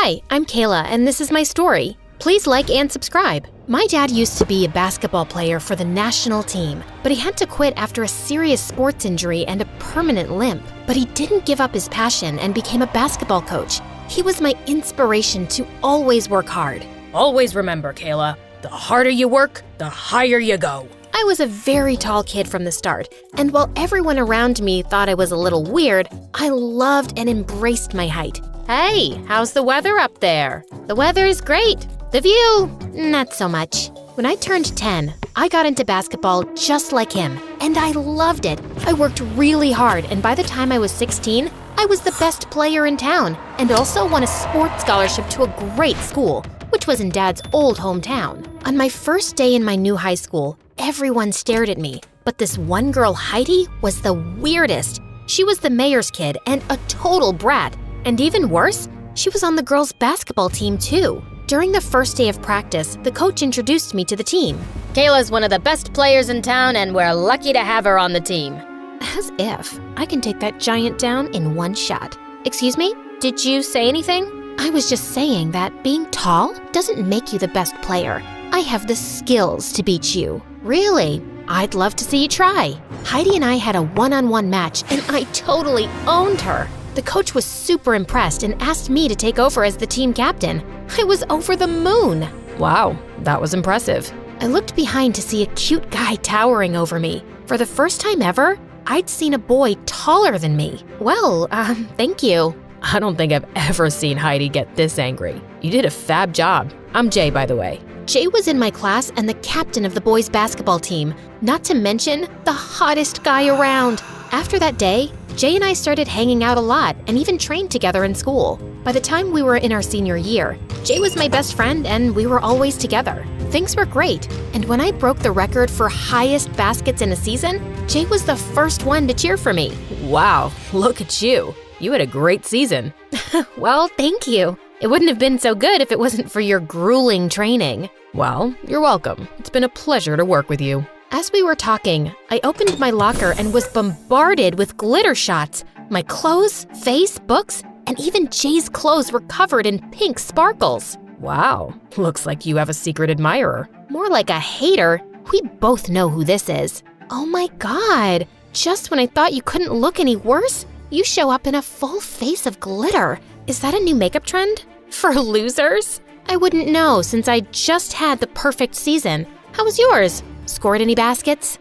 Hi, I'm Kayla, and this is my story. Please like and subscribe. My dad used to be a basketball player for the national team, but he had to quit after a serious sports injury and a permanent limp. But he didn't give up his passion and became a basketball coach. He was my inspiration to always work hard. Always remember, Kayla, the harder you work, the higher you go. I was a very tall kid from the start, and while everyone around me thought I was a little weird, I loved and embraced my height. Hey, how's the weather up there? The weather is great. The view, not so much. When I turned 10, I got into basketball just like him, and I loved it. I worked really hard, and by the time I was 16, I was the best player in town, and also won a sports scholarship to a great school, which was in Dad's old hometown. On my first day in my new high school, everyone stared at me, but this one girl, Heidi, was the weirdest. She was the mayor's kid and a total brat. And even worse, she was on the girls' basketball team too. During the first day of practice, the coach introduced me to the team. Kayla's one of the best players in town, and we're lucky to have her on the team. As if I can take that giant down in one shot. Excuse me? Did you say anything? I was just saying that being tall doesn't make you the best player. I have the skills to beat you. Really? I'd love to see you try. Heidi and I had a one-on-one match, and I totally owned her. The coach was super impressed and asked me to take over as the team captain. I was over the moon. Wow, that was impressive. I looked behind to see a cute guy towering over me. For the first time ever, I'd seen a boy taller than me. Well, thank you. I don't think I've ever seen Heidi get this angry. You did a fab job. I'm Jay, by the way. Jay was in my class and the captain of the boys' basketball team, not to mention the hottest guy around. After that day, Jay and I started hanging out a lot and even trained together in school. By the time we were in our senior year, Jay was my best friend and we were always together. Things were great, and when I broke the record for highest baskets in a season, Jay was the first one to cheer for me. Wow, look at you. You had a great season. Well, thank you. It wouldn't have been so good if it wasn't for your grueling training. Well, you're welcome. It's been a pleasure to work with you. As we were talking, I opened my locker and was bombarded with glitter shots. My clothes, face, books, and even Jay's clothes were covered in pink sparkles. Wow, looks like you have a secret admirer. More like a hater. We both know who this is. Oh my God, just when I thought you couldn't look any worse, you show up in a full face of glitter. Is that a new makeup trend? For losers? I wouldn't know since I just had the perfect season. How was yours? Scored any baskets?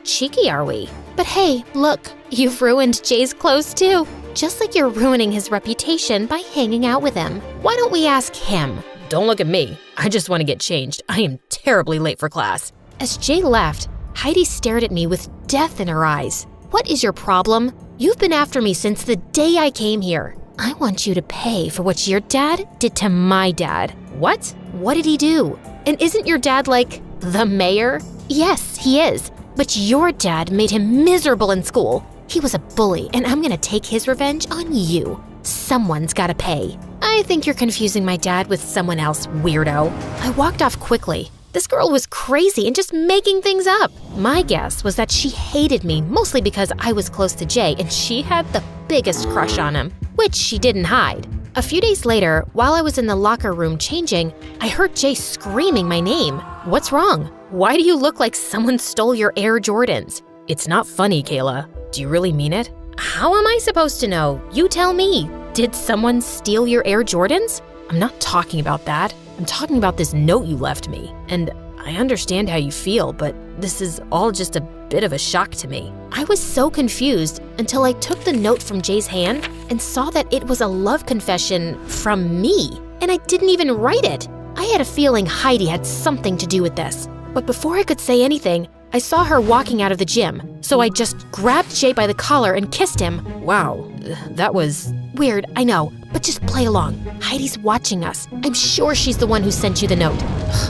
Cheeky are we? But hey, look, you've ruined Jay's clothes too. Just like you're ruining his reputation by hanging out with him. Why don't we ask him? Don't look at me. I just want to get changed. I am terribly late for class. As Jay left, Heidi stared at me with death in her eyes. What is your problem? You've been after me since the day I came here. I want you to pay for what your dad did to my dad. What? What did he do? And isn't your dad like the mayor? Yes, he is. But your dad made him miserable in school. He was a bully, and I'm gonna take his revenge on you. Someone's gotta pay. I think you're confusing my dad with someone else, weirdo. I walked off quickly. This girl was crazy and just making things up. My guess was that she hated me, mostly because I was close to Jay and she had the biggest crush on him, which she didn't hide. A few days later, while I was in the locker room changing, I heard Jay screaming my name. What's wrong? Why do you look like someone stole your Air Jordans? It's not funny, Kayla. Do you really mean it? How am I supposed to know? You tell me. Did someone steal your Air Jordans? I'm not talking about that. I'm talking about this note you left me. And I understand how you feel, but this is all just a bit of a shock to me. I was so confused until I took the note from Jay's hand and saw that it was a love confession from me. And I didn't even write it. I had a feeling Heidi had something to do with this. But before I could say anything, I saw her walking out of the gym. So I just grabbed Jay by the collar and kissed him. Wow, that was weird, I know, but just play along. Heidi's watching us. I'm sure she's the one who sent you the note.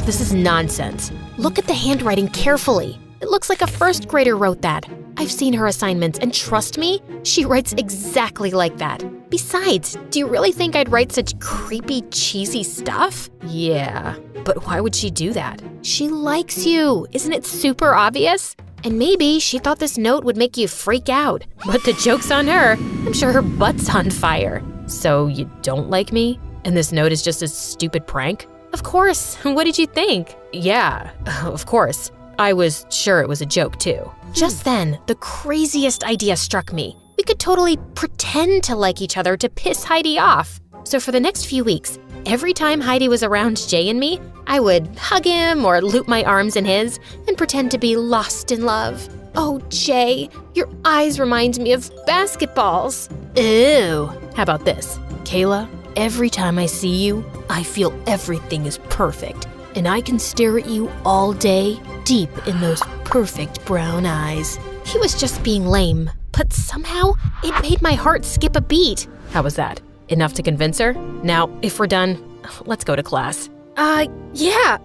This is nonsense. Look at the handwriting carefully. It looks like a first grader wrote that. I've seen her assignments, and trust me, she writes exactly like that. Besides, do you really think I'd write such creepy, cheesy stuff? Yeah, but why would she do that? She likes you. Isn't it super obvious? And maybe she thought this note would make you freak out. But the joke's on her. I'm sure her butt's on fire. So you don't like me? And this note is just a stupid prank? Of course. What did you think? Yeah, of course. I was sure it was a joke too. Just then, the craziest idea struck me. We could totally pretend to like each other to piss Heidi off. So for the next few weeks, every time Heidi was around Jay and me, I would hug him or loop my arms in his and pretend to be lost in love. Oh, Jay, your eyes remind me of basketballs. Ew. How about this? Kayla, every time I see you, I feel everything is perfect. And I can stare at you all day, deep in those perfect brown eyes. He was just being lame, but somehow it made my heart skip a beat. How was that? Enough to convince her? Now, if we're done, let's go to class. Yeah,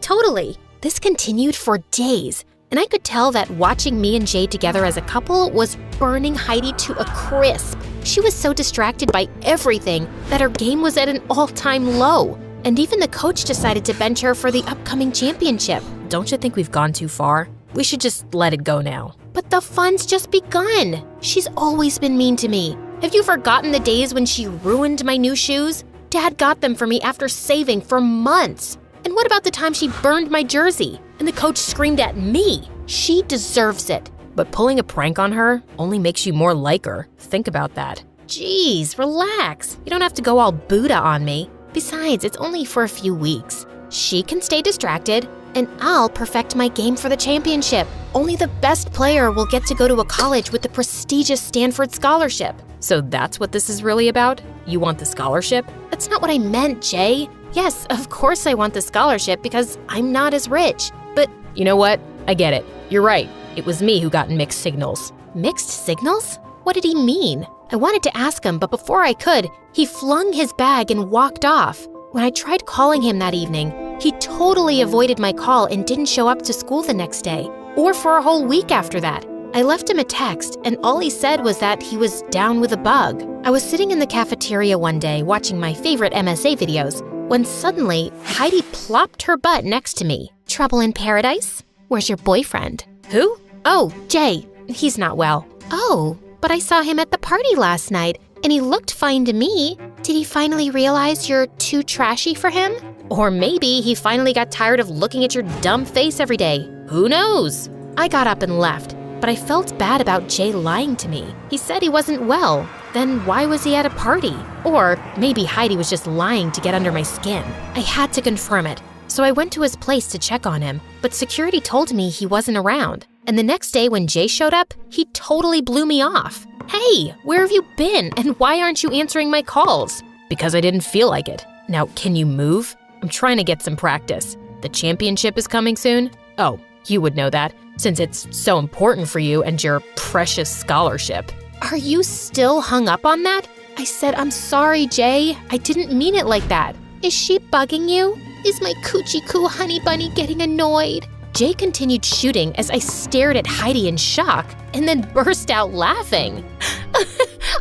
totally. This continued for days, and I could tell that watching me and Jay together as a couple was burning Heidi to a crisp. She was so distracted by everything that her game was at an all-time low. And even the coach decided to bench her for the upcoming championship. Don't you think we've gone too far? We should just let it go now. But the fun's just begun. She's always been mean to me. Have you forgotten the days when she ruined my new shoes? Dad got them for me after saving for months. And what about the time she burned my jersey and the coach screamed at me? She deserves it. But pulling a prank on her only makes you more like her. Think about that. Jeez, relax. You don't have to go all Buddha on me. Besides, it's only for a few weeks. She can stay distracted, and I'll perfect my game for the championship. Only the best player will get to go to a college with the prestigious Stanford scholarship. So that's what this is really about? You want the scholarship? That's not what I meant, Jay. Yes, of course I want the scholarship because I'm not as rich. But you know what? I get it. You're right. It was me who got mixed signals. Mixed signals? What did he mean? I wanted to ask him, but before I could, he flung his bag and walked off. When I tried calling him that evening, he totally avoided my call and didn't show up to school the next day, or for a whole week after that. I left him a text, and all he said was that he was down with a bug. I was sitting in the cafeteria one day watching my favorite MSA videos, when suddenly Heidi plopped her butt next to me. Trouble in paradise? Where's your boyfriend? Who? Oh, Jay. He's not well. Oh, but I saw him at the party last night, and he looked fine to me. Did he finally realize you're too trashy for him? Or maybe he finally got tired of looking at your dumb face every day. Who knows? I got up and left, but I felt bad about Jay lying to me. He said he wasn't well. Then why was he at a party? Or maybe Heidi was just lying to get under my skin. I had to confirm it, so I went to his place to check on him, but security told me he wasn't around. And the next day when Jay showed up, he totally blew me off. Hey, where have you been, and why aren't you answering my calls? Because I didn't feel like it. Now, can you move? I'm trying to get some practice. The championship is coming soon? Oh, you would know that, since it's so important for you and your precious scholarship. Are you still hung up on that? I said, I'm sorry, Jay. I didn't mean it like that. Is she bugging you? Is my coochie-coo honey bunny getting annoyed? Jay continued shooting as I stared at Heidi in shock and then burst out laughing.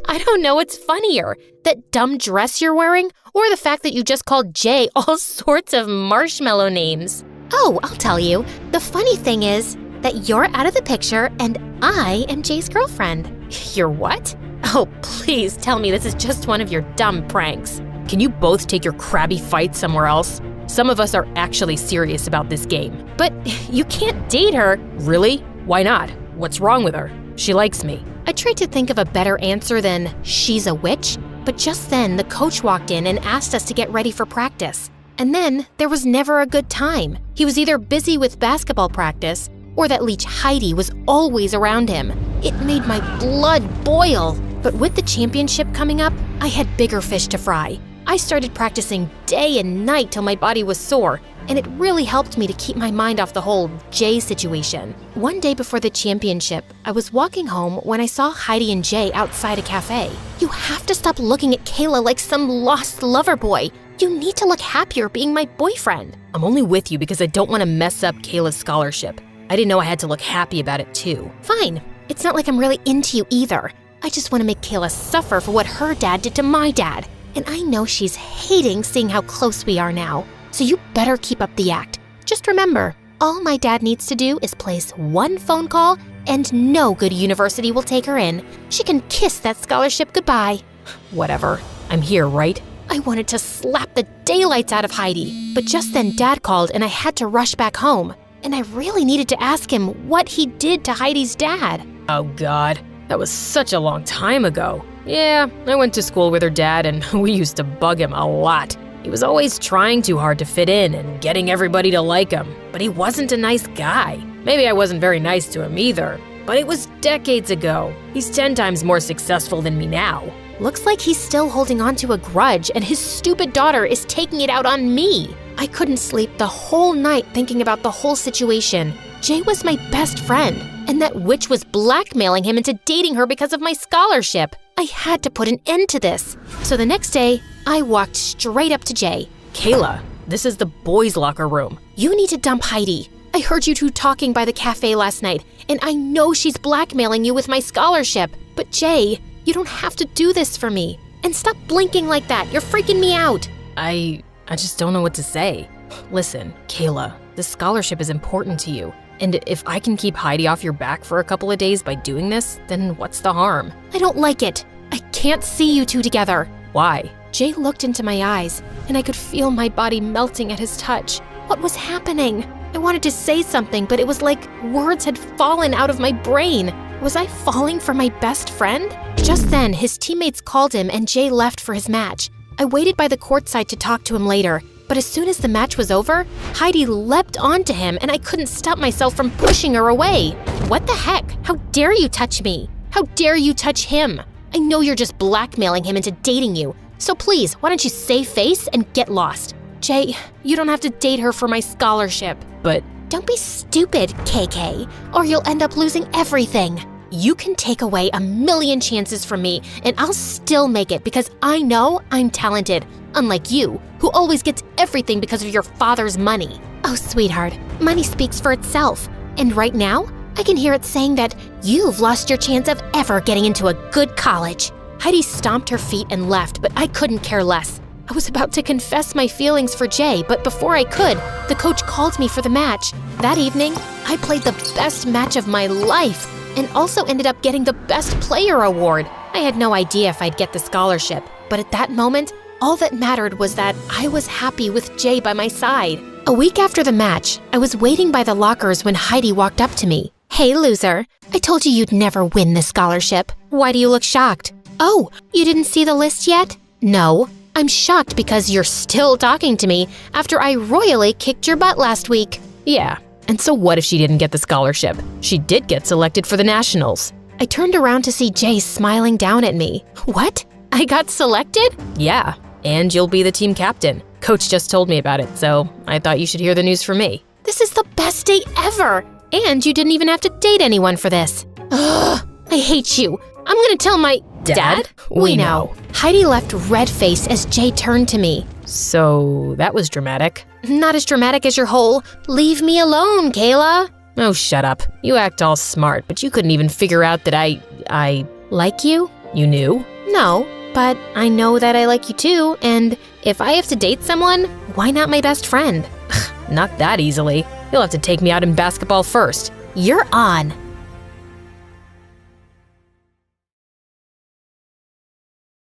I don't know what's funnier, that dumb dress you're wearing or the fact that you just called Jay all sorts of marshmallow names. Oh, I'll tell you. The funny thing is that you're out of the picture and I am Jay's girlfriend. You're what? Oh, please tell me this is just one of your dumb pranks. Can you both take your crabby fights somewhere else? Some of us are actually serious about this game. But you can't date her. Really? Why not? What's wrong with her? She likes me. I tried to think of a better answer than she's a witch, but just then the coach walked in and asked us to get ready for practice. And then there was never a good time. He was either busy with basketball practice or that leech Heidi was always around him. It made my blood boil. But with the championship coming up, I had bigger fish to fry. I started practicing day and night till my body was sore, and it really helped me to keep my mind off the whole Jay situation. One day before the championship, I was walking home when I saw Heidi and Jay outside a cafe. You have to stop looking at Kayla like some lost lover boy. You need to look happier being my boyfriend. I'm only with you because I don't want to mess up Kayla's scholarship. I didn't know I had to look happy about it too. Fine. It's not like I'm really into you either. I just want to make Kayla suffer for what her dad did to my dad. And I know she's hating seeing how close we are now. So you better keep up the act. Just remember, all my dad needs to do is place one phone call and no good university will take her in. She can kiss that scholarship goodbye. Whatever. I'm here, right? I wanted to slap the daylights out of Heidi, but just then Dad called and I had to rush back home. And I really needed to ask him what he did to Heidi's dad. Oh God, that was such a long time ago. Yeah, I went to school with her dad and we used to bug him a lot. He was always trying too hard to fit in and getting everybody to like him, but he wasn't a nice guy. Maybe I wasn't very nice to him either, but it was decades ago. He's 10 times more successful than me now. Looks like he's still holding on to a grudge and his stupid daughter is taking it out on me. I couldn't sleep the whole night thinking about the whole situation. Jay was my best friend, and that witch was blackmailing him into dating her because of my scholarship. I had to put an end to this. So the next day, I walked straight up to Jay. Kayla, this is the boys' locker room. You need to dump Heidi. I heard you two talking by the cafe last night, and I know she's blackmailing you with my scholarship. But Jay, you don't have to do this for me. And stop blinking like that. You're freaking me out. I just don't know what to say. Listen, Kayla, this scholarship is important to you. And if I can keep Heidi off your back for a couple of days by doing this, then what's the harm? I don't like it. I can't see you two together. Why? Jay looked into my eyes, and I could feel my body melting at his touch. What was happening? I wanted to say something, but it was like words had fallen out of my brain. Was I falling for my best friend? Just then, his teammates called him and Jay left for his match. I waited by the courtside to talk to him later, but as soon as the match was over, Heidi leapt onto him and I couldn't stop myself from pushing her away. What the heck? How dare you touch me? How dare you touch him? I know you're just blackmailing him into dating you, so please, why don't you save face and get lost? Jay, you don't have to date her for my scholarship. But Don't be stupid, KK, or you'll end up losing everything. You can take away 1,000,000 chances from me, and I'll still make it because I know I'm talented, unlike you, who always gets everything because of your father's money. Oh, sweetheart, money speaks for itself, and right now, I can hear it saying that you've lost your chance of ever getting into a good college. Heidi stomped her feet and left, but I couldn't care less. I was about to confess my feelings for Jay, but before I could, the coach called me for the match. That evening, I played the best match of my life and also ended up getting the Best Player award. I had no idea if I'd get the scholarship, but at that moment, all that mattered was that I was happy with Jay by my side. A week after the match, I was waiting by the lockers when Heidi walked up to me. Hey, loser, I told you you'd never win this scholarship. Why do you look shocked? Oh, you didn't see the list yet? No. I'm shocked because you're still talking to me after I royally kicked your butt last week. yeah, and so what if she didn't get the scholarship? She did get selected for the Nationals. I turned around to see Jay smiling down at me. What? I got selected? Yeah, and you'll be the team captain. Coach just told me about it, so I thought you should hear the news from me. This is the best day ever! And you didn't even have to date anyone for this. Ugh, I hate you. I'm gonna tell my... Dad? We know. Heidi left red-faced as Jay turned to me. So that was dramatic. Not as dramatic as your whole, leave me alone, Kayla. Oh, shut up. You act all smart, but you couldn't even figure out that I Like you? You knew? No, but I know that I like you too, and if I have to date someone, why not my best friend? Not that easily. You'll have to take me out in basketball first. You're on.